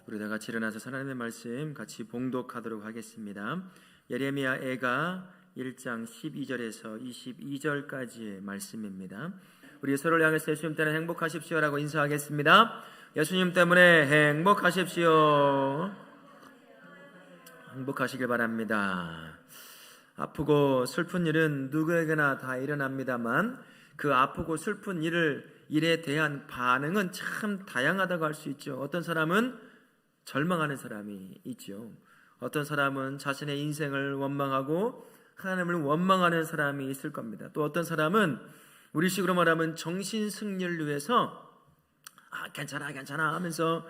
우리 다 같이 일어나서 하나님의 말씀 같이 봉독하도록 하겠습니다. 예레미야 애가 1장 12절에서 22절까지의 말씀입니다. 우리 서로를 향해서 예수님 때문에 행복하십시오라고 인사하겠습니다. 예수님 때문에 행복하십시오. 행복하시길 바랍니다. 아프고 슬픈 일은 누구에게나 다 일어납니다만 그 아프고 슬픈 일에 대한 반응은 참 다양하다고 할 수 있죠. 어떤 사람은 절망하는 사람이 있죠. 어떤 사람은 자신의 인생을 원망하고 하나님을 원망하는 사람이 있을 겁니다. 또 어떤 사람은 우리식으로 말하면 정신승리를 위해서 괜찮아 하면서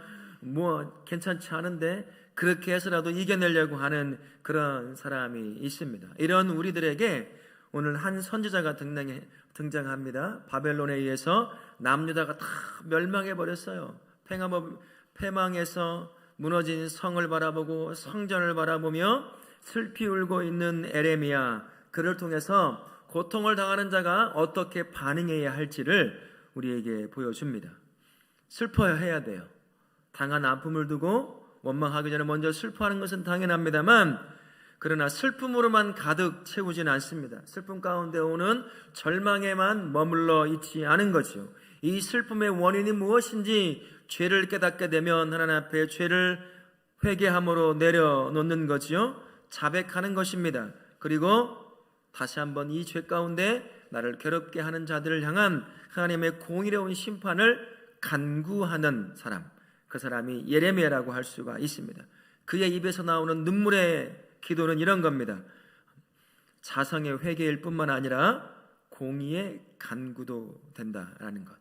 괜찮지 않은데 그렇게 해서라도 이겨내려고 하는 그런 사람이 있습니다. 이런 우리들에게 오늘 한 선지자가 등장합니다. 바벨론에 의해서 남유다가 다 멸망해버렸어요. 패망해서 무너진 성을 바라보고 성전을 바라보며 슬피 울고 있는 예레미야, 그를 통해서 고통을 당하는 자가 어떻게 반응해야 할지를 우리에게 보여줍니다. 슬퍼해야 돼요. 당한 아픔을 두고 원망하기 전에 먼저 슬퍼하는 것은 당연합니다만, 그러나 슬픔으로만 가득 채우지는 않습니다. 슬픔 가운데 오는 절망에만 머물러 있지 않은 거죠. 이 슬픔의 원인이 무엇인지 죄를 깨닫게 되면 하나님 앞에 죄를 회개함으로 내려놓는 거지요. 자백하는 것입니다. 그리고 다시 한번 이 죄 가운데 나를 괴롭게 하는 자들을 향한 하나님의 공의로운 심판을 간구하는 사람, 그 사람이 예레미야라고 할 수가 있습니다. 그의 입에서 나오는 눈물의 기도는 이런 겁니다. 자성의 회개일 뿐만 아니라 공의의 간구도 된다라는 것.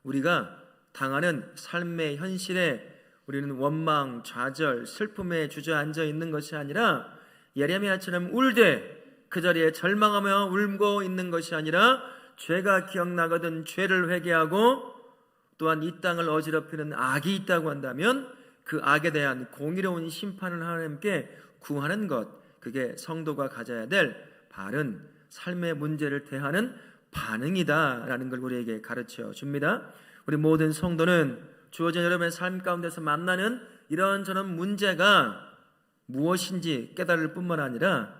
우리가 당하는 삶의 현실에 우리는 원망, 좌절, 슬픔에 주저앉아 있는 것이 아니라 예레미야처럼 울되 그 자리에 절망하며 울고 있는 것이 아니라 죄가 기억나거든 죄를 회개하고 또한 이 땅을 어지럽히는 악이 있다고 한다면 그 악에 대한 공의로운 심판을 하나님께 구하는 것, 그게 성도가 가져야 될 바른 삶의 문제를 대하는 반응이다라는 걸 우리에게 가르쳐 줍니다. 우리 모든 성도는 주어진 여러분의 삶 가운데서 만나는 이런저런 문제가 무엇인지 깨달을 뿐만 아니라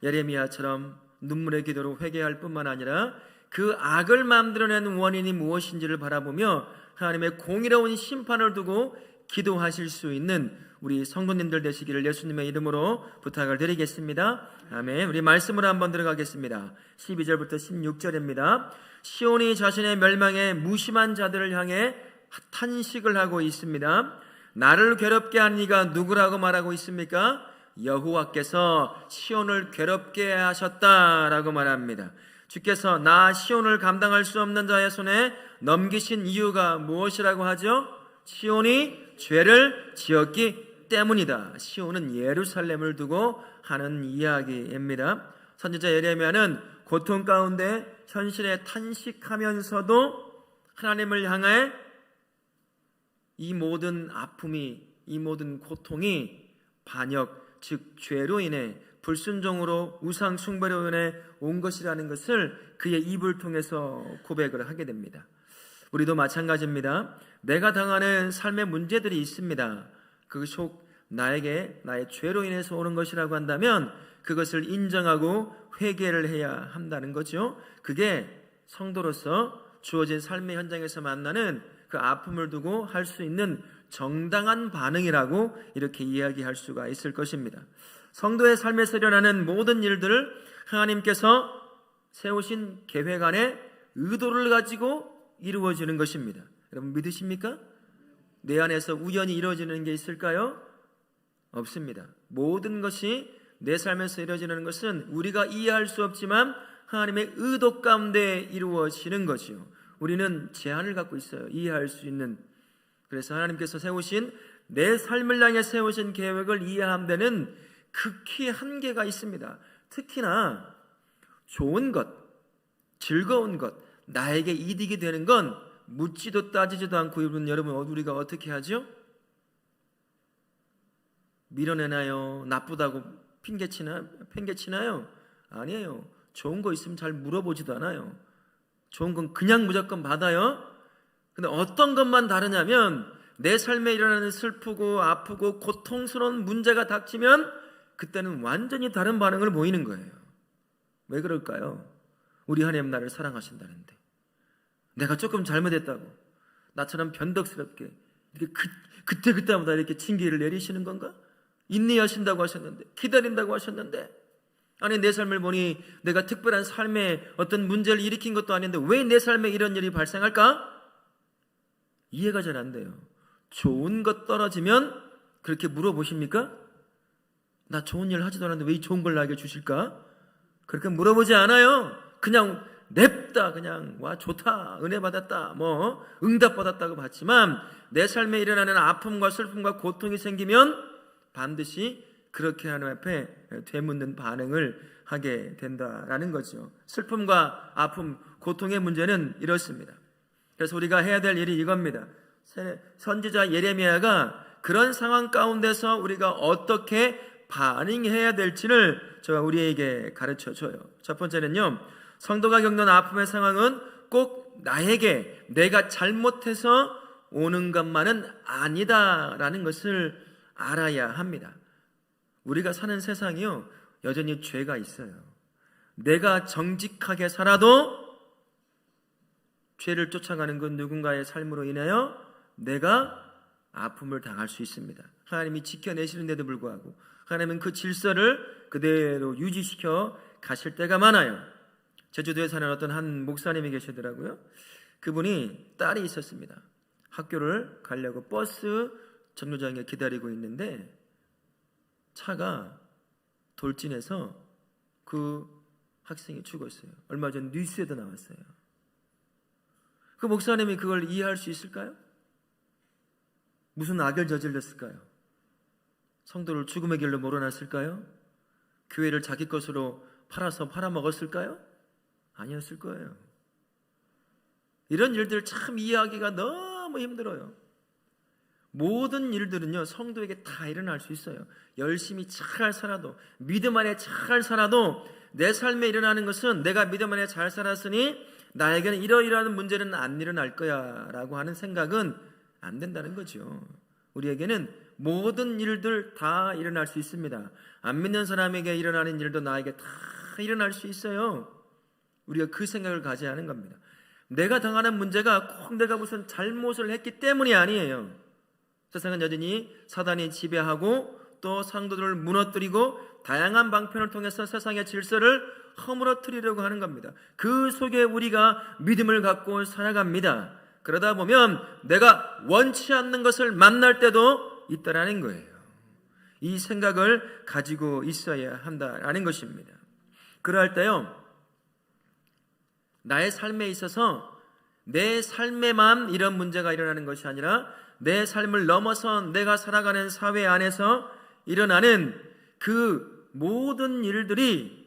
예레미야처럼 눈물의 기도로 회개할 뿐만 아니라 그 악을 만들어낸 원인이 무엇인지를 바라보며 하나님의 공의로운 심판을 두고 기도하실 수 있는 우리 성도님들 되시기를 예수님의 이름으로 부탁을 드리겠습니다. 아멘. 우리 말씀으로 한번 들어가겠습니다. 12절부터 16절입니다. 시온이 자신의 멸망에 무심한 자들을 향해 탄식을 하고 있습니다. 나를 괴롭게 한 이가 누구라고 말하고 있습니까? 여호와께서 시온을 괴롭게 하셨다라고 말합니다. 주께서 나 시온을 감당할 수 없는 자의 손에 넘기신 이유가 무엇이라고 하죠? 시온이 죄를 지었기 때문이다. 시온은 예루살렘을 두고 하는 이야기입니다. 선지자 예레미야는 고통 가운데 현실에 탄식하면서도 하나님을 향해 이 모든 아픔이, 이 모든 고통이 반역, 즉 죄로 인해, 불순종으로 우상 숭배로 인해 온 것이라는 것을 그의 입을 통해서 고백을 하게 됩니다. 우리도 마찬가지입니다. 내가 당하는 삶의 문제들이 있습니다. 그것이 혹 나에게 나의 죄로 인해서 오는 것이라고 한다면 그것을 인정하고 회개를 해야 한다는 거죠. 그게 성도로서 주어진 삶의 현장에서 만나는 그 아픔을 두고 할 수 있는 정당한 반응이라고 이렇게 이야기할 수가 있을 것입니다. 성도의 삶에서 일어나는 모든 일들을 하나님께서 세우신 계획 안에 의도를 가지고 이루어지는 것입니다. 여러분 믿으십니까? 내 안에서 우연히 이루어지는 게 있을까요? 없습니다. 모든 것이 내 삶에서 이루어지는 것은 우리가 이해할 수 없지만 하나님의 의도 가운데 이루어지는 거지요. 우리는 제한을 갖고 있어요. 이해할 수 있는. 그래서 하나님께서 세우신, 내 삶을 향해 세우신 계획을 이해하는 데는 극히 한계가 있습니다. 특히나 좋은 것, 즐거운 것, 나에게 이득이 되는 건 묻지도 따지지도 않고 여러분 우리가 어떻게 하죠? 밀어내나요? 나쁘다고 팽개치나요? 아니에요. 좋은 거 있으면 잘 물어보지도 않아요. 좋은 건 그냥 무조건 받아요. 근데 어떤 것만 다르냐면 내 삶에 일어나는 슬프고 아프고 고통스러운 문제가 닥치면 그때는 완전히 다른 반응을 보이는 거예요. 왜 그럴까요? 우리 하나님 나를 사랑하신다는데, 내가 조금 잘못했다고 나처럼 변덕스럽게 이렇게 그때마다 이렇게 징계를 내리시는 건가? 인내하신다고 하셨는데, 기다린다고 하셨는데, 아니 내 삶을 보니 내가 특별한 삶에 어떤 문제를 일으킨 것도 아닌데 왜 내 삶에 이런 일이 발생할까? 이해가 잘 안 돼요. 좋은 것 떨어지면 그렇게 물어보십니까? 나 좋은 일 하지도 않았는데 왜 이 좋은 걸 나에게 주실까? 그렇게 물어보지 않아요. 그냥 냅다, 그냥 와 좋다, 은혜 받았다, 뭐 응답 받았다고 받지만 내 삶에 일어나는 아픔과 슬픔과 고통이 생기면 반드시 그렇게 하나님 앞에 되묻는 반응을 하게 된다라는 거죠. 슬픔과 아픔, 고통의 문제는 이렇습니다. 그래서 우리가 해야 될 일이 이겁니다. 선지자 예레미야가 그런 상황 가운데서 우리가 어떻게 반응해야 될지를 제가 우리에게 가르쳐줘요. 첫 번째는요, 성도가 겪는 아픔의 상황은 꼭 나에게 내가 잘못해서 오는 것만은 아니다라는 것을 알아야 합니다. 우리가 사는 세상이요, 여전히 죄가 있어요. 내가 정직하게 살아도 죄를 쫓아가는 그 누군가의 삶으로 인하여 내가 아픔을 당할 수 있습니다. 하나님이 지켜내시는데도 불구하고 하나님은 그 질서를 그대로 유지시켜 가실 때가 많아요. 제주도에 사는 어떤 한 목사님이 계시더라고요. 그분이 딸이 있었습니다. 학교를 가려고 버스 정류장에 기다리고 있는데 차가 돌진해서 그 학생이 죽었어요. 얼마 전 뉴스에도 나왔어요. 그 목사님이 그걸 이해할 수 있을까요? 무슨 악을 저질렀을까요? 성도를 죽음의 길로 몰아놨을까요? 교회를 자기 것으로 팔아먹었을까요? 아니었을 거예요. 이런 일들 참 이해하기가 너무 힘들어요. 모든 일들은요, 성도에게 다 일어날 수 있어요. 열심히 잘 살아도, 믿음 안에 잘 살아도 내 삶에 일어나는 것은 내가 믿음 안에 잘 살았으니 나에게는 이러이러한 문제는 안 일어날 거야 라고 하는 생각은 안 된다는 거죠. 우리에게는 모든 일들 다 일어날 수 있습니다. 안 믿는 사람에게 일어나는 일도 나에게 다 일어날 수 있어요. 우리가 그 생각을 가져야 하는 겁니다. 내가 당하는 문제가 꼭 내가 무슨 잘못을 했기 때문이 아니에요. 세상은 여전히 사단이 지배하고 또 상도들을 무너뜨리고 다양한 방편을 통해서 세상의 질서를 허물어뜨리려고 하는 겁니다. 그 속에 우리가 믿음을 갖고 살아갑니다. 그러다 보면 내가 원치 않는 것을 만날 때도 있다라는 거예요. 이 생각을 가지고 있어야 한다라는 것입니다. 그럴 때요, 나의 삶에 있어서 내 삶에만 이런 문제가 일어나는 것이 아니라 내 삶을 넘어서 내가 살아가는 사회 안에서 일어나는 그 모든 일들이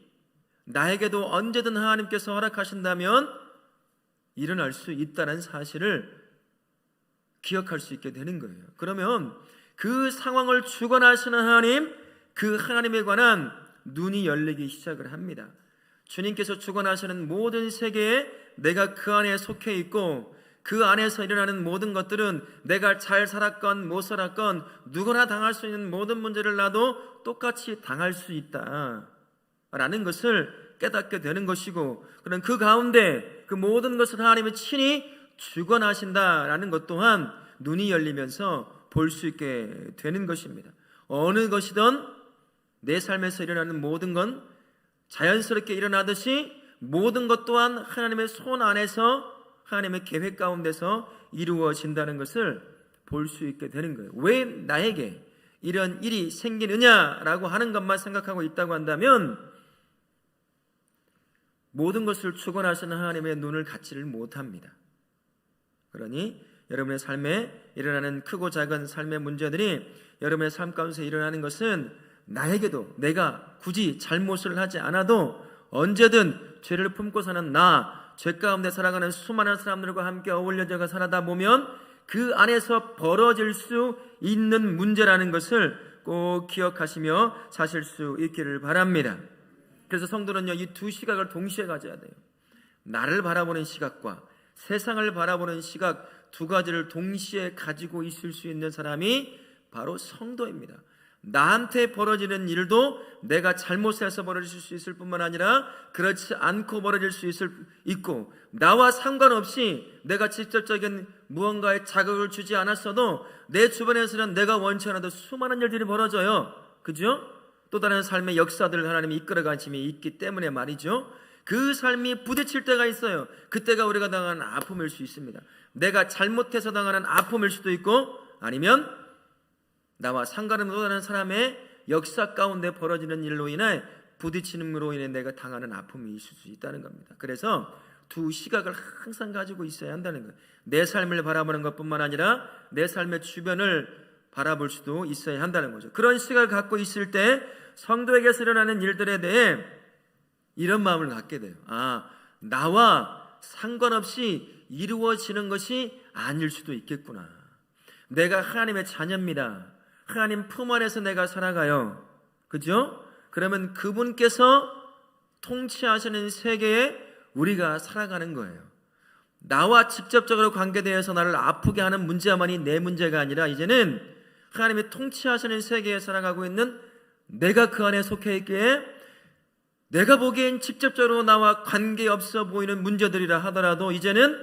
나에게도 언제든 하나님께서 허락하신다면 일어날 수 있다는 사실을 기억할 수 있게 되는 거예요. 그러면 그 상황을 주관하시는 하나님, 그 하나님에 관한 눈이 열리기 시작을 합니다. 주님께서 주관하시는 모든 세계에 내가 그 안에 속해 있고 그 안에서 일어나는 모든 것들은 내가 잘 살았건 못 살았건 누구나 당할 수 있는 모든 문제를 나도 똑같이 당할 수 있다라는 것을 깨닫게 되는 것이고, 그런 그 가운데 그 모든 것을 하나님이 친히 주관하신다라는 것 또한 눈이 열리면서 볼 수 있게 되는 것입니다. 어느 것이든 내 삶에서 일어나는 모든 건 자연스럽게 일어나듯이 모든 것 또한 하나님의 손 안에서 하나님의 계획 가운데서 이루어진다는 것을 볼 수 있게 되는 거예요. 왜 나에게 이런 일이 생기느냐라고 하는 것만 생각하고 있다고 한다면 모든 것을 주관하시는 하나님의 눈을 갖지를 못합니다. 그러니 여러분의 삶에 일어나는 크고 작은 삶의 문제들이 여러분의 삶 가운데서 일어나는 것은 나에게도 내가 굳이 잘못을 하지 않아도 언제든 죄를 품고 사는 죄 가운데 살아가는 수많은 사람들과 함께 어울려져 살아다 보면 그 안에서 벌어질 수 있는 문제라는 것을 꼭 기억하시며 사실 수 있기를 바랍니다. 그래서 성도는요, 이 두 시각을 동시에 가져야 돼요. 나를 바라보는 시각과 세상을 바라보는 시각 두 가지를 동시에 가지고 있을 수 있는 사람이 바로 성도입니다. 나한테 벌어지는 일도 내가 잘못해서 벌어질 수 있을 뿐만 아니라 그렇지 않고 벌어질 수 있고, 나와 상관없이 내가 직접적인 무언가에 자극을 주지 않았어도 내 주변에서는 내가 원치 않아도 수많은 일들이 벌어져요. 그죠? 또 다른 삶의 역사들을 하나님이 이끌어가심이 있기 때문에 말이죠. 그 삶이 부딪힐 때가 있어요. 그때가 우리가 당하는 아픔일 수 있습니다. 내가 잘못해서 당하는 아픔일 수도 있고, 아니면 나와 상관없는 또 다른 사람의 역사 가운데 벌어지는 일로 인해 부딪힘으로 인해 내가 당하는 아픔이 있을 수 있다는 겁니다. 그래서 두 시각을 항상 가지고 있어야 한다는 거예요. 내 삶을 바라보는 것뿐만 아니라 내 삶의 주변을 바라볼 수도 있어야 한다는 거죠. 그런 시각을 갖고 있을 때 성도에게서 일어나는 일들에 대해 이런 마음을 갖게 돼요. 나와 상관없이 이루어지는 것이 아닐 수도 있겠구나. 내가 하나님의 자녀입니다. 하나님 품 안에서 내가 살아가요. 그죠? 그러면 그분께서 통치하시는 세계에 우리가 살아가는 거예요. 나와 직접적으로 관계되어서 나를 아프게 하는 문제만이 내 문제가 아니라 이제는 하나님이 통치하시는 세계에 살아가고 있는 내가 그 안에 속해 있기에 내가 보기엔 직접적으로 나와 관계없어 보이는 문제들이라 하더라도 이제는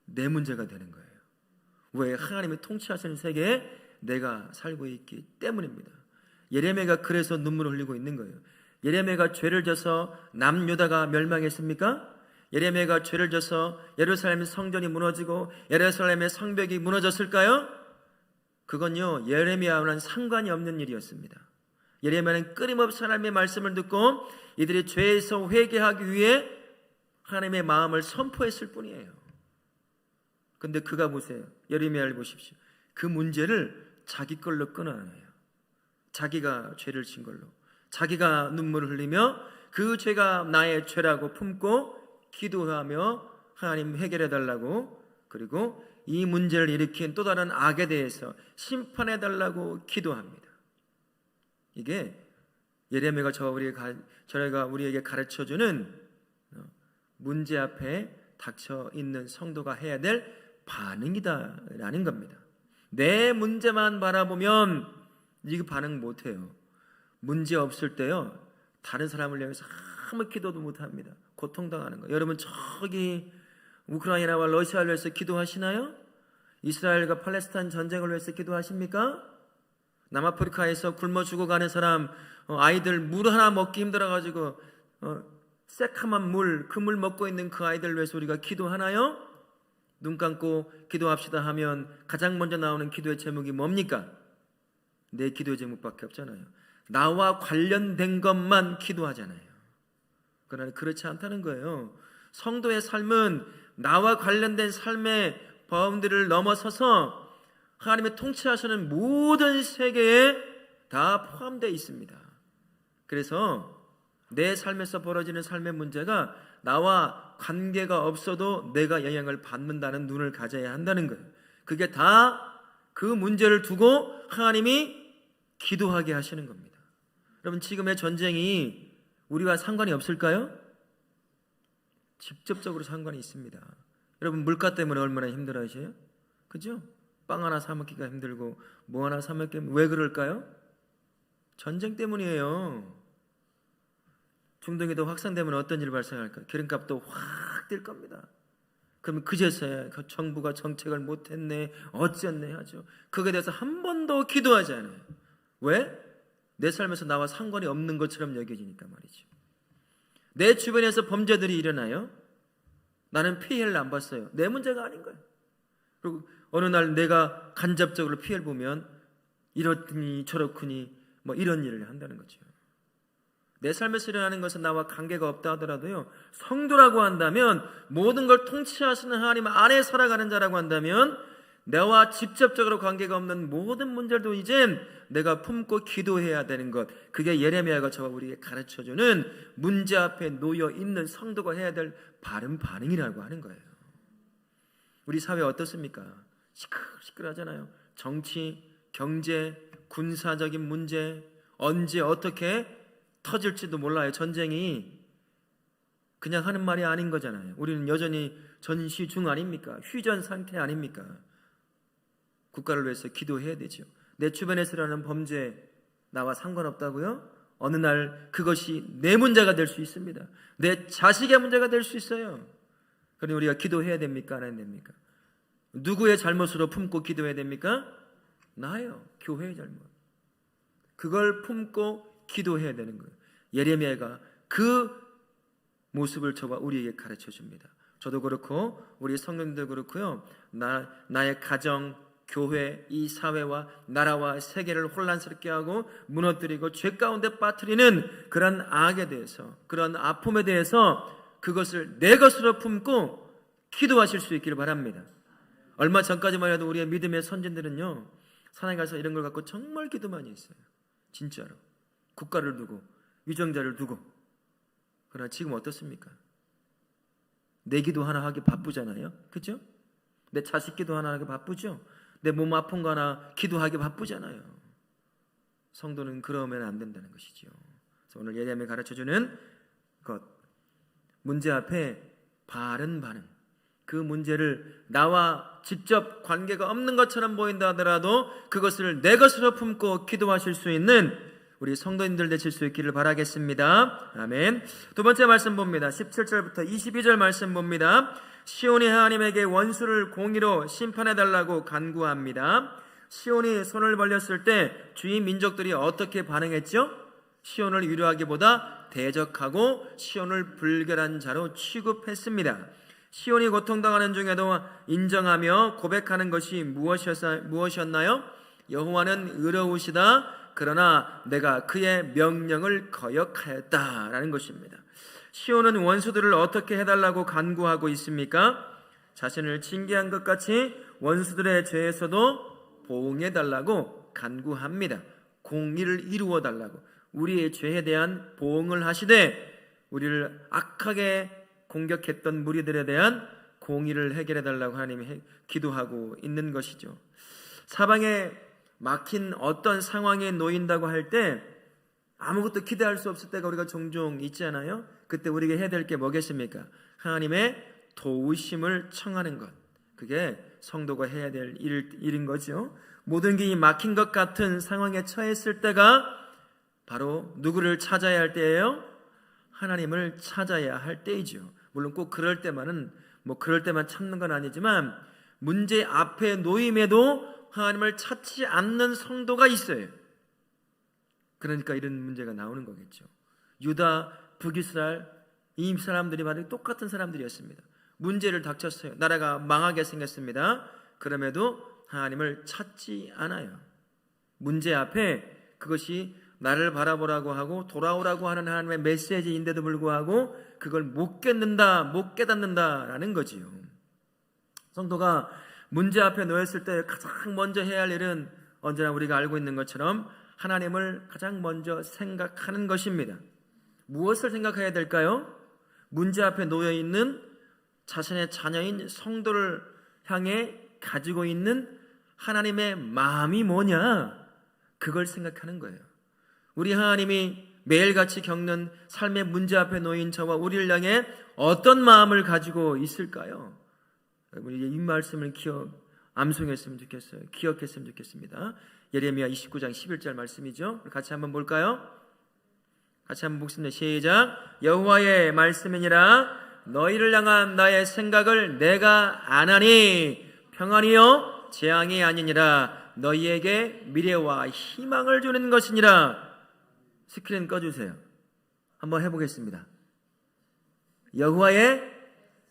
내 문제가 되는 거예요. 왜? 하나님이 통치하시는 세계에 내가 살고 있기 때문입니다. 예레미야가 그래서 눈물을 흘리고 있는 거예요. 예레미야가 죄를 져서 남유다가 멸망했습니까? 예레미야가 죄를 져서 예루살렘 성전이 무너지고 예루살렘의 성벽이 무너졌을까요? 그건요, 예레미야와는 상관이 없는 일이었습니다. 예레미야는 끊임없이 하나님의 말씀을 듣고 이들이 죄에서 회개하기 위해 하나님의 마음을 선포했을 뿐이에요. 근데 그가 보세요. 예레미야를 보십시오. 그 문제를 자기 걸로 끊어내요. 자기가 죄를 진 걸로, 자기가 눈물을 흘리며 그 죄가 나의 죄라고 품고 기도하며 하나님 해결해 달라고, 그리고 이 문제를 일으킨 또 다른 악에 대해서 심판해 달라고 기도합니다. 이게 예레미야가 저희가 우리에게 가르쳐주는 문제 앞에 닥쳐 있는 성도가 해야 될 반응이다라는 겁니다. 내 문제만 바라보면 이거 반응 못해요. 문제 없을 때요, 다른 사람을 위해서 아무 기도도 못합니다. 고통당하는 거예요. 여러분, 저기 우크라이나와 러시아를 위해서 기도하시나요? 이스라엘과 팔레스타인 전쟁을 위해서 기도하십니까? 남아프리카에서 굶어 죽어가는 사람, 아이들 물 하나 먹기 힘들어가지고 새카만 물, 그 물 먹고 있는 그 아이들 위해서 우리가 기도하나요? 눈 감고 기도합시다 하면 가장 먼저 나오는 기도의 제목이 뭡니까? 내 기도의 제목밖에 없잖아요. 나와 관련된 것만 기도하잖아요. 그러나 그렇지 않다는 거예요. 성도의 삶은 나와 관련된 삶의 바운드를 넘어서서 하나님의 통치하시는 모든 세계에 다 포함되어 있습니다. 그래서 내 삶에서 벌어지는 삶의 문제가 나와 관계가 없어도 내가 영향을 받는다는 눈을 가져야 한다는 거예요. 그게 다 그 문제를 두고 하나님이 기도하게 하시는 겁니다. 여러분, 지금의 전쟁이 우리와 상관이 없을까요? 직접적으로 상관이 있습니다. 여러분, 물가 때문에 얼마나 힘들어하세요? 그죠? 빵 하나 사 먹기가 힘들고 뭐 하나 사 먹기 왜 그럴까요? 전쟁 때문이에요. 중동에도 확산되면 어떤 일이 발생할까요? 기름값도 확 뛸 겁니다. 그러면 그제서야 그 정부가 정책을 못했네, 어쨌네 하죠. 그거에 대해서 한 번도 기도하지 않아요. 왜? 내 삶에서 나와 상관이 없는 것처럼 여겨지니까 말이죠. 내 주변에서 범죄들이 일어나요. 나는 피해를 안 봤어요. 내 문제가 아닌 거예요. 그리고 어느 날 내가 간접적으로 피해를 보면 이렇더니 저렇더니 뭐 이런 일을 한다는 거죠. 내 삶에서 일어나는 것은 나와 관계가 없다 하더라도요, 성도라고 한다면, 모든 걸 통치하시는 하나님 안에 살아가는 자라고 한다면 나와 직접적으로 관계가 없는 모든 문제도 이젠 내가 품고 기도해야 되는 것, 그게 예레미야가 저와 우리에게 가르쳐주는 문제 앞에 놓여 있는 성도가 해야 될 바른 반응이라고 하는 거예요. 우리 사회 어떻습니까? 시끌시끌하잖아요. 정치, 경제, 군사적인 문제, 언제 어떻게 터질지도 몰라요. 전쟁이 그냥 하는 말이 아닌 거잖아요. 우리는 여전히 전시 중 아닙니까? 휴전 상태 아닙니까? 국가를 위해서 기도해야 되죠. 내 주변에서 일어나는 범죄 나와 상관없다고요? 어느 날 그것이 내 문제가 될 수 있습니다. 내 자식의 문제가 될 수 있어요. 그러니 우리가 기도해야 됩니까? 안 해야 됩니까? 누구의 잘못으로 품고 기도해야 됩니까? 나예요. 교회의 잘못. 그걸 품고 기도해야 되는 거예요. 예레미야가 그 모습을 저와 우리에게 가르쳐 줍니다. 저도 그렇고 우리 성도님도 그렇고요. 나의 가정, 교회, 이 사회와 나라와 세계를 혼란스럽게 하고 무너뜨리고 죄 가운데 빠뜨리는 그런 악에 대해서, 그런 아픔에 대해서 그것을 내 것으로 품고 기도하실 수 있기를 바랍니다. 얼마 전까지만 해도 우리의 믿음의 선진들은요, 산에 가서 이런 걸 갖고 정말 기도 많이 했어요. 진짜로. 국가를 두고 위정자를 두고. 그러나 지금 어떻습니까? 내 기도 하나 하기 바쁘잖아요. 그렇죠? 내 자식 기도 하나 하기 바쁘죠? 내 몸 아픈 거 하나 기도하기 바쁘잖아요. 성도는 그러면 안 된다는 것이죠. 그래서 오늘 예레미야가 가르쳐주는 것, 문제 앞에 바른 반응, 그 문제를 나와 직접 관계가 없는 것처럼 보인다 하더라도 그것을 내 것으로 품고 기도하실 수 있는 우리 성도님들 되실 수 있기를 바라겠습니다. 아멘. 두 번째 말씀 봅니다. 17절부터 22절 말씀 봅니다. 시온이 하나님에게 원수를 공의로 심판해달라고 간구합니다. 시온이 손을 벌렸을 때 주위 민족들이 어떻게 반응했죠? 시온을 위로하기보다 대적하고 시온을 불결한 자로 취급했습니다. 시온이 고통당하는 중에도 인정하며 고백하는 것이 무엇이었나요? 여호와는 의로우시다. 그러나 내가 그의 명령을 거역하였다라는 것입니다. 시온은 원수들을 어떻게 해달라고 간구하고 있습니까? 자신을 징계한 것 같이 원수들의 죄에서도 보응해달라고 간구합니다. 공의를 이루어달라고, 우리의 죄에 대한 보응을 하시되 우리를 악하게 공격했던 무리들에 대한 공의를 해결해달라고 하나님이 기도하고 있는 것이죠. 사방에 막힌 어떤 상황에 놓인다고 할 때 아무것도 기대할 수 없을 때가 우리가 종종 있잖아요. 그때 우리가 해야 될 게 뭐겠습니까? 하나님의 도우심을 청하는 것. 그게 성도가 해야 될 일인 거죠. 모든 게 막힌 것 같은 상황에 처했을 때가 바로 누구를 찾아야 할 때예요? 하나님을 찾아야 할 때이죠. 물론 꼭 그럴 때만 참는 건 아니지만 문제 앞에 놓임에도 하나님을 찾지 않는 성도가 있어요. 그러니까 이런 문제가 나오는 거겠죠. 유다, 북이스라엘 이 사람들이 바로 똑같은 사람들이었습니다. 문제를 닥쳤어요. 나라가 망하게 생겼습니다. 그럼에도 하나님을 찾지 않아요. 문제 앞에 그것이 나를 바라보라고 하고 돌아오라고 하는 하나님의 메시지인데도 불구하고 그걸 못 깨닫는다라는 거지요. 성도가 문제 앞에 놓였을 때 가장 먼저 해야 할 일은 언제나 우리가 알고 있는 것처럼 하나님을 가장 먼저 생각하는 것입니다. 무엇을 생각해야 될까요? 문제 앞에 놓여있는 자신의 자녀인 성도를 향해 가지고 있는 하나님의 마음이 뭐냐? 그걸 생각하는 거예요. 우리 하나님이 매일같이 겪는 삶의 문제 앞에 놓인 저와 우리를 향해 어떤 마음을 가지고 있을까요? 여러분 이 말씀을 암송했으면 좋겠어요. 기억했으면 좋겠습니다. 예레미야 29장 11절 말씀이죠. 같이 한번 볼까요? 같이 한번 보겠습니다. 시작. 여호와의 말씀이니라 너희를 향한 나의 생각을 내가 아나니 평안이요 재앙이 아니니라 너희에게 미래와 희망을 주는 것이니라. 스크린 꺼주세요. 한번 해보겠습니다. 여호와의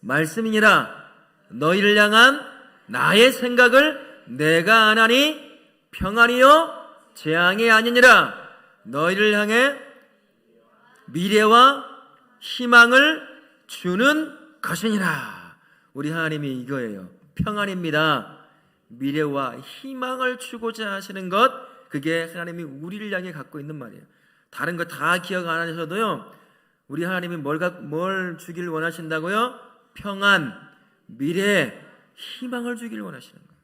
말씀이니라 너희를 향한 나의 생각을 내가 아나니 평안이요 재앙이 아니니라 너희를 향해 미래와 희망을 주는 것이니라. 우리 하나님이 이거예요. 평안입니다. 미래와 희망을 주고자 하시는 것, 그게 하나님이 우리를 향해 갖고 있는 말이에요. 다른 거 다 기억 안 하셔도요, 우리 하나님이 뭘 주길 원하신다고요? 평안, 미래, 희망을 주길 원하시는 거예요.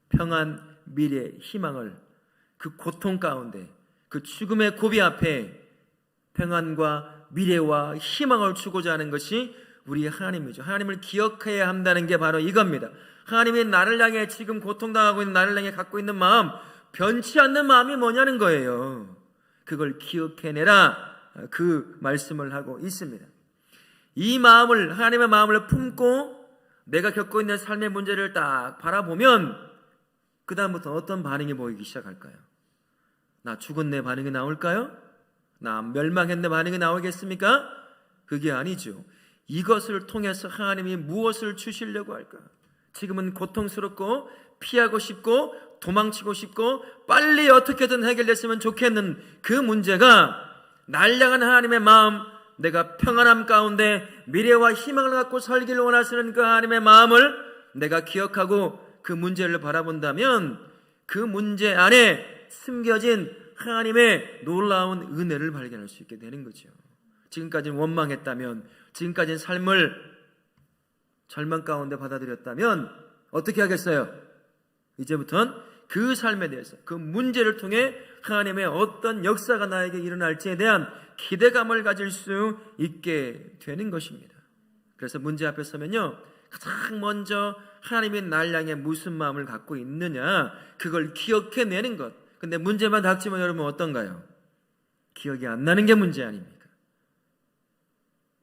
평안, 미래, 희망을 그 고통 가운데, 그 죽음의 고비 앞에 평안과 미래와 희망을 주고자 하는 것이 우리 하나님이죠. 하나님을 기억해야 한다는 게 바로 이겁니다. 하나님이 나를 향해 지금 고통당하고 있는 나를 향해 갖고 있는 마음, 변치 않는 마음이 뭐냐는 거예요. 그걸 기억해내라, 그 말씀을 하고 있습니다. 이 마음을, 하나님의 마음을 품고 내가 겪고 있는 삶의 문제를 딱 바라보면 그 다음부터 어떤 반응이 보이기 시작할까요? 나 죽었네 반응이 나올까요? 나 멸망했네 반응이 나오겠습니까? 그게 아니죠. 이것을 통해서 하나님이 무엇을 주시려고 할까? 지금은 고통스럽고 피하고 싶고 도망치고 싶고 빨리 어떻게든 해결됐으면 좋겠는 그 문제가 날 향한 하나님의 마음, 내가 평안함 가운데 미래와 희망을 갖고 살기를 원하시는 그 하나님의 마음을 내가 기억하고 그 문제를 바라본다면 그 문제 안에 숨겨진 하나님의 놀라운 은혜를 발견할 수 있게 되는 거죠. 지금까지는 원망했다면, 지금까지는 삶을 절망 가운데 받아들였다면 어떻게 하겠어요? 이제부터는 그 삶에 대해서, 그 문제를 통해 하나님의 어떤 역사가 나에게 일어날지에 대한 기대감을 가질 수 있게 되는 것입니다. 그래서 문제 앞에 서면요, 가장 먼저 하나님이 날 향해 무슨 마음을 갖고 있느냐, 그걸 기억해내는 것. 근데 문제만 닥치면 여러분 어떤가요? 기억이 안 나는 게 문제 아닙니까?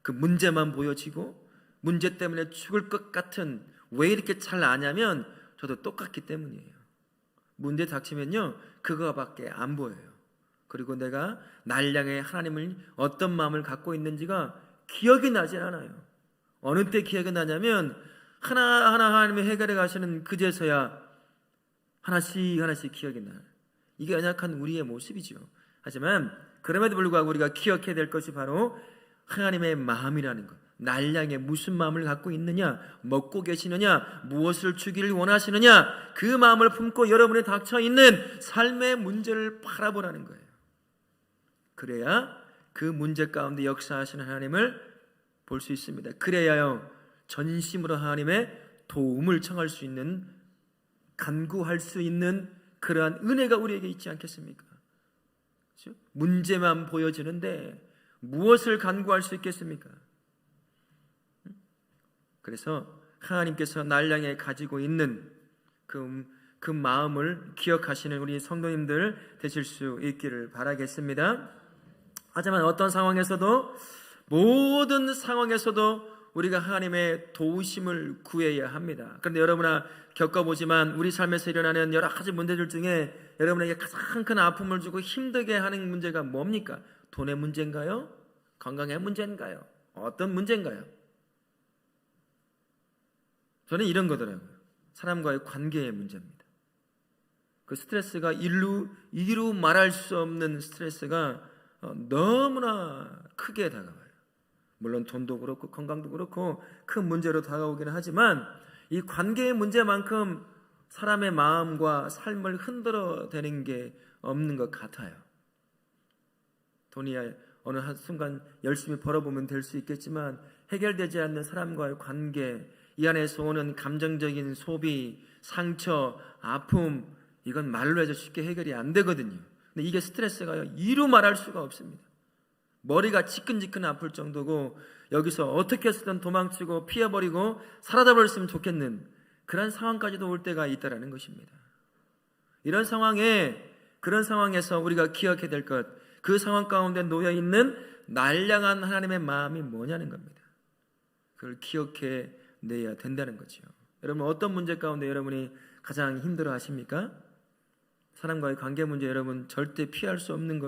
그 문제만 보여지고 문제 때문에 죽을 것 같은, 왜 이렇게 잘 아냐면 저도 똑같기 때문이에요. 문제 닥치면요, 그거밖에 안 보여요. 그리고 내가 날 향해 하나님을 어떤 마음을 갖고 있는지가 기억이 나질 않아요. 어느 때 기억이 나냐면 하나하나 하나님이 해결해 가시는 그제서야 하나씩 기억이 나요. 이게 연약한 우리의 모습이죠. 하지만 그럼에도 불구하고 우리가 기억해야 될 것이 바로 하나님의 마음이라는 것. 날 향해 무슨 마음을 갖고 있느냐, 먹고 계시느냐, 무엇을 주기를 원하시느냐, 그 마음을 품고 여러분이 닥쳐있는 삶의 문제를 바라보라는 거예요. 그래야 그 문제 가운데 역사하시는 하나님을 볼 수 있습니다. 그래야요, 전심으로 하나님의 도움을 청할 수 있는, 간구할 수 있는 그러한 은혜가 우리에게 있지 않겠습니까? 그렇죠? 문제만 보여지는데 무엇을 간구할 수 있겠습니까? 그래서 하나님께서 날 향해 가지고 있는 그 마음을 기억하시는 우리 성도님들 되실 수 있기를 바라겠습니다. 하지만 어떤 상황에서도, 모든 상황에서도 우리가 하나님의 도우심을 구해야 합니다. 그런데 여러분아 겪어보지만 우리 삶에서 일어나는 여러 가지 문제들 중에 여러분에게 가장 큰 아픔을 주고 힘들게 하는 문제가 뭡니까? 돈의 문제인가요? 건강의 문제인가요? 어떤 문제인가요? 저는 이런 거더라고요. 사람과의 관계의 문제입니다. 그 스트레스가 이루 말할 수 없는 스트레스가 너무나 크게 다가와요. 물론 돈도 그렇고 건강도 그렇고 큰 문제로 다가오기는 하지만 이 관계의 문제만큼 사람의 마음과 삶을 흔들어대는 게 없는 것 같아요. 돈이 어느 한순간 열심히 벌어보면 될 수 있겠지만 해결되지 않는 사람과의 관계, 이 안에서 오는 감정적인 소비, 상처, 아픔, 이건 말로 해서 쉽게 해결이 안 되거든요. 근데 이게 스트레스가요, 이루 말할 수가 없습니다. 머리가 지끈지끈 아플 정도고 여기서 어떻게 해서든 도망치고 피해버리고 사라져 버렸으면 좋겠는 그런 상황까지도 올 때가 있다라는 것입니다. 이런 그런 상황에서 우리가 기억해야 될 것, 그 상황 가운데 놓여 있는 날 향한 하나님의 마음이 뭐냐는 겁니다. 그걸 기억해 내야 된다는 거죠. 여러분 어떤 문제 가운데 여러분이 가장 힘들어 하십니까? 사람과의 관계 문제, 여러분 절대 피할 수 없는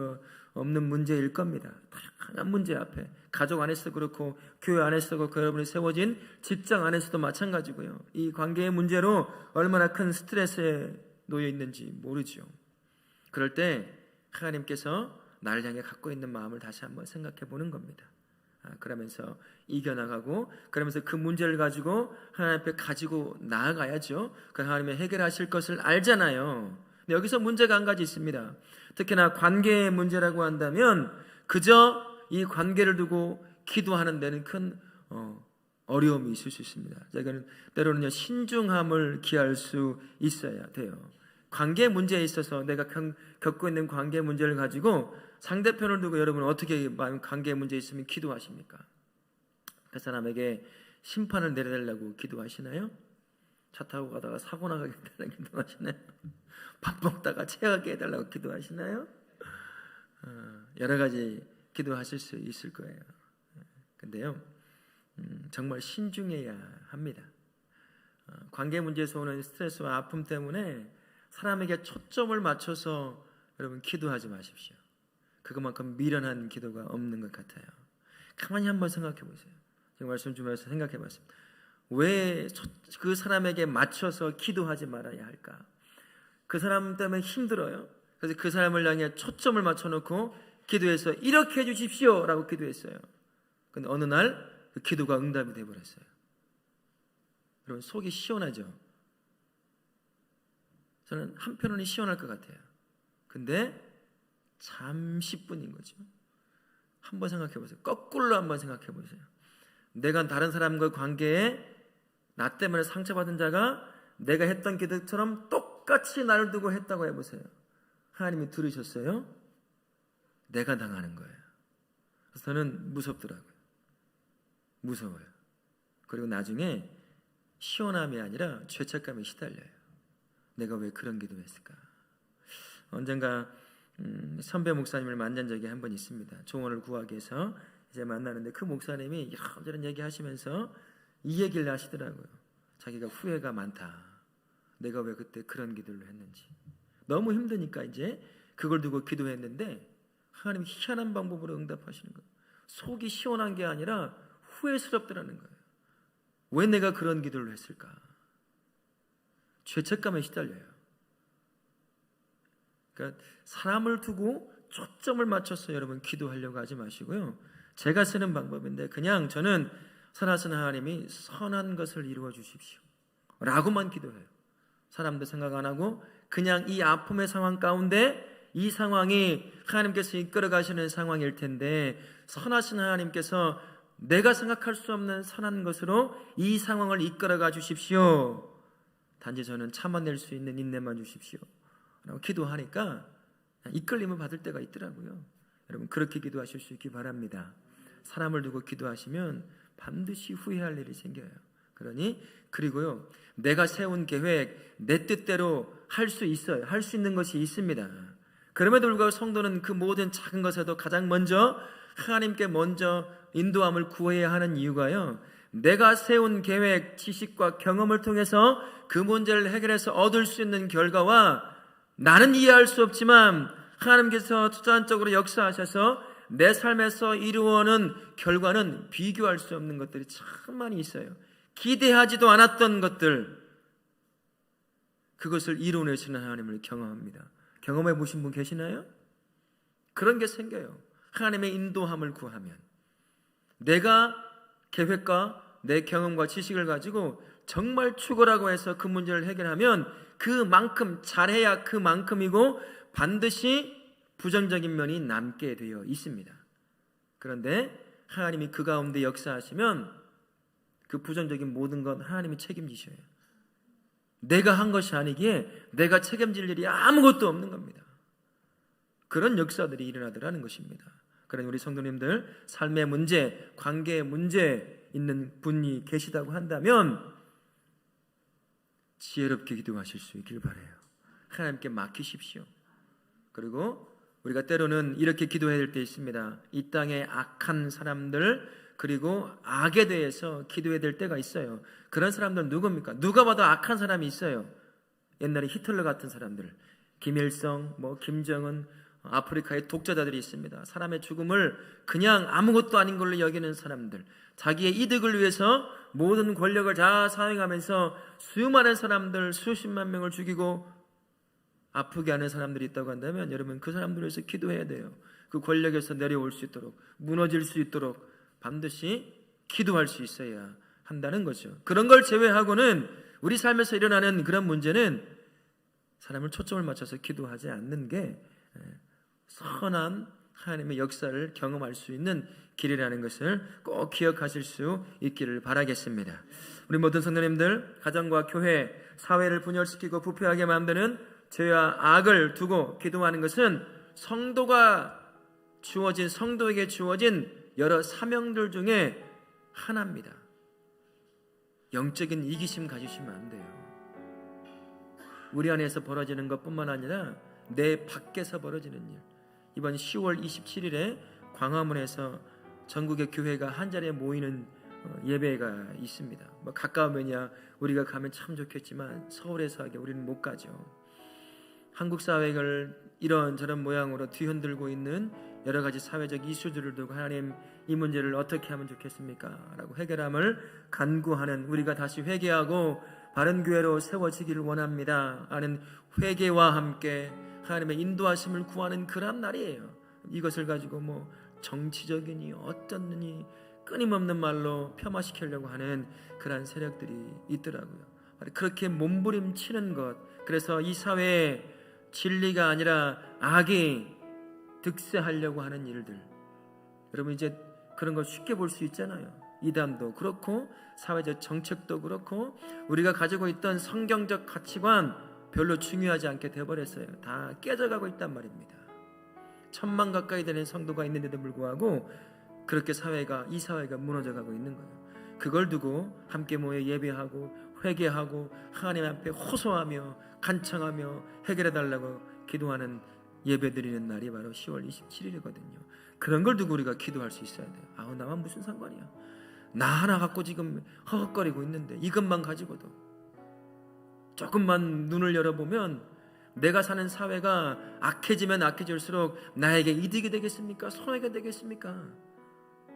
문제일 겁니다. 다양한 문제 앞에, 가족 안에서도 그렇고 교회 안에서도 그렇고 여러분이 세워진 직장 안에서도 마찬가지고요. 이 관계의 문제로 얼마나 큰 스트레스에 놓여 있는지 모르죠. 그럴 때 하나님께서 나를 향해 갖고 있는 마음을 다시 한번 생각해 보는 겁니다. 그러면서 이겨나가고, 그러면서 그 문제를 가지고 하나님 앞에 가지고 나아가야죠. 그 하나님이 해결하실 것을 알잖아요. 근데 여기서 문제가 한 가지 있습니다. 특히나 관계의 문제라고 한다면 그저 이 관계를 두고 기도하는 데는 큰 어려움이 있을 수 있습니다. 때로는요, 신중함을 기할 수 있어야 돼요. 관계 문제에 있어서 내가 겪고 있는 관계 문제를 가지고 상대편을 두고 여러분 어떻게 관계 문제에 있으면 기도하십니까? 그 사람에게 심판을 내려달라고 기도하시나요? 차 타고 가다가 사고 나가게 해달라고 기도하시나요? 밥 먹다가 체하게 해달라고 기도하시나요? 여러 가지 기도하실 수 있을 거예요. 근데요, 정말 신중해야 합니다. 관계 문제에서 오는 스트레스와 아픔 때문에 사람에게 초점을 맞춰서 여러분 기도하지 마십시오. 그것만큼 미련한 기도가 없는 것 같아요. 가만히 한번 생각해 보세요. 제가 말씀 주면서 생각해 봤습니다. 왜 그 사람에게 맞춰서 기도하지 말아야 할까? 그 사람 때문에 힘들어요. 그래서 그 사람을 향해 초점을 맞춰놓고 기도해서 이렇게 해주십시오 라고 기도했어요. 근데 어느 날 그 기도가 응답이 되어버렸어요. 여러분 속이 시원하죠? 저는 한편으로는 시원할 것 같아요. 근데 잠시뿐인 거죠. 한번 생각해 보세요. 거꾸로 한번 생각해 보세요. 내가 다른 사람과 관계에 나 때문에 상처받은 자가 내가 했던 기도처럼 똑같이 나를 두고 했다고 해보세요. 하나님이 들으셨어요? 내가 당하는 거예요. 그래서 저는 무섭더라고요. 무서워요. 그리고 나중에 시원함이 아니라 죄책감에 시달려요. 내가 왜 그런 기도했을까? 언젠가 선배 목사님을 만난 적이 한 번 있습니다. 조언을 구하기 위해서 이제 만나는데 그 목사님이 이런저런 얘기하시면서 이 얘기를 하시더라고요. 자기가 후회가 많다. 내가 왜 그때 그런 기도를 했는지. 너무 힘드니까 이제 그걸 두고 기도했는데 하나님이 희한한 방법으로 응답하시는 거예요. 속이 시원한 게 아니라 후회스럽더라는 거예요. 왜 내가 그런 기도를 했을까? 죄책감에 시달려요. 그러니까 사람을 두고 초점을 맞춰서 여러분 기도하려고 하지 마시고요. 제가 쓰는 방법인데 그냥 저는 선하신 하나님이 선한 것을 이루어 주십시오 라고만 기도해요. 사람도 생각 안 하고 그냥 이 아픔의 상황 가운데 이 상황이 하나님께서 이끌어 가시는 상황일 텐데 선하신 하나님께서 내가 생각할 수 없는 선한 것으로 이 상황을 이끌어가 주십시오. 단지 저는 참아낼 수 있는 인내만 주십시오 라고 기도하니까 이끌림을 받을 때가 있더라고요. 여러분 그렇게 기도하실 수 있기 바랍니다. 사람을 두고 기도하시면 반드시 후회할 일이 생겨요. 그러니 그리고요 내가 세운 계획 내 뜻대로 할 수 있어요. 할 수 있는 것이 있습니다. 그럼에도 불구하고 성도는 그 모든 작은 것에도 가장 먼저 하나님께 먼저 인도함을 구해야 하는 이유가요, 내가 세운 계획, 지식과 경험을 통해서 그 문제를 해결해서 얻을 수 있는 결과와 나는 이해할 수 없지만 하나님께서 주관적으로 역사하셔서 내 삶에서 이루어오는 결과는 비교할 수 없는 것들이 참 많이 있어요. 기대하지도 않았던 것들, 그것을 이루어내시는 하나님을 경험합니다. 경험해 보신 분 계시나요? 그런 게 생겨요. 하나님의 인도함을 구하면 내가 계획과 내 경험과 지식을 가지고 정말 추구라고 해서 그 문제를 해결하면 그만큼 잘해야 그만큼이고 반드시 부정적인 면이 남게 되어 있습니다. 그런데 하나님이 그 가운데 역사하시면 그 부정적인 모든 건 하나님이 책임지셔요. 내가 한 것이 아니기에 내가 책임질 일이 아무것도 없는 겁니다. 그런 역사들이 일어나더라는 것입니다. 그러니 우리 성도님들 삶의 문제, 관계의 문제 있는 분이 계시다고 한다면 지혜롭게 기도하실 수 있길 바라요. 하나님께 맡기십시오. 그리고 우리가 때로는 이렇게 기도해야 될 때 있습니다. 이 땅의 악한 사람들 그리고 악에 대해서 기도해야 될 때가 있어요. 그런 사람들은 누굽니까? 누가 봐도 악한 사람이 있어요. 옛날에 히틀러 같은 사람들, 김일성, 김정은, 아프리카의 독재자들이 있습니다. 사람의 죽음을 그냥 아무것도 아닌 걸로 여기는 사람들, 자기의 이득을 위해서 모든 권력을 다 사용하면서 수많은 사람들, 수십만 명을 죽이고 아프게 하는 사람들이 있다고 한다면 여러분 그 사람들을 위해서 기도해야 돼요. 그 권력에서 내려올 수 있도록, 무너질 수 있도록 반드시 기도할 수 있어야 한다는 거죠. 그런 걸 제외하고는 우리 삶에서 일어나는 그런 문제는 사람을 초점을 맞춰서 기도하지 않는 게 선한 하나님의 역사를 경험할 수 있는 길이라는 것을 꼭 기억하실 수 있기를 바라겠습니다. 우리 모든 성도님들, 가정과 교회, 사회를 분열시키고 부패하게 만드는 죄와 악을 두고 기도하는 것은 성도에게 주어진 여러 사명들 중에 하나입니다. 영적인 이기심 가지시면 안 돼요. 우리 안에서 벌어지는 것뿐만 아니라 내 밖에서 벌어지는 일. 이번 10월 27일에 광화문에서 전국의 교회가 한 자리에 모이는 예배가 있습니다. 뭐 가까우면야 우리가 가면 참 좋겠지만 서울에서 하게 우리는 못 가죠. 한국 사회를 이런저런 모양으로 뒤흔들고 있는 여러 가지 사회적 이슈들을 두고 하나님 이 문제를 어떻게 하면 좋겠습니까? 라고 해결함을 간구하는, 우리가 다시 회개하고 바른 교회로 세워지기를 원합니다 하는 회개와 함께 하나님의 인도하심을 구하는 그런 날이에요. 이것을 가지고 뭐 정치적이니 어떻느니 끊임없는 말로 폄하시키려고 하는 그러한 세력들이 있더라고요. 그렇게 몸부림치는 것, 그래서 이 사회에 진리가 아니라 악이 득세하려고 하는 일들, 여러분 이제 그런 거 쉽게 볼 수 있잖아요. 이단도 그렇고 사회적 정책도 그렇고 우리가 가지고 있던 성경적 가치관 별로 중요하지 않게 되어버렸어요. 다 깨져가고 있단 말입니다. 1000만 가까이 되는 성도가 있는데도 불구하고 그렇게 이 사회가 무너져가고 있는 거예요. 그걸 두고 함께 모여 예배하고 회개하고 하나님 앞에 호소하며 간청하며 해결해달라고 기도하는 예배드리는 날이 바로 10월 27일이거든요. 그런 걸 두고 우리가 기도할 수 있어야 돼요. 아우 나만 무슨 상관이야. 나 하나 갖고 지금 허걱거리고 있는데 이것만 가지고도 조금만 눈을 열어보면 내가 사는 사회가 악해지면 악해질수록 나에게 이득이 되겠습니까? 손해가 되겠습니까?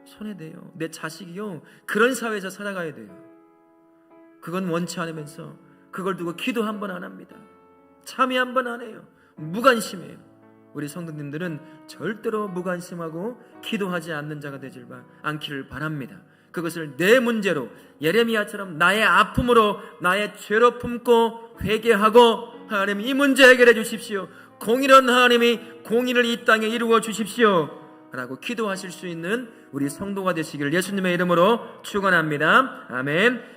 손해돼요. 내 자식이요 그런 사회에서 살아가야 돼요. 그건 원치 않으면서 그걸 두고 기도 한 번 안 합니다. 참여 한 번 안 해요. 무관심해요. 우리 성도님들은 절대로 무관심하고 기도하지 않는 자가 되질 않기를 바랍니다. 그것을 내 문제로 예레미야처럼 나의 아픔으로 나의 죄로 품고 회개하고 하나님 이 문제 해결해 주십시오. 공의로운 하나님이 공의를 이 땅에 이루어 주십시오 라고 기도하실 수 있는 우리 성도가 되시기를 예수님의 이름으로 축원합니다. 아멘.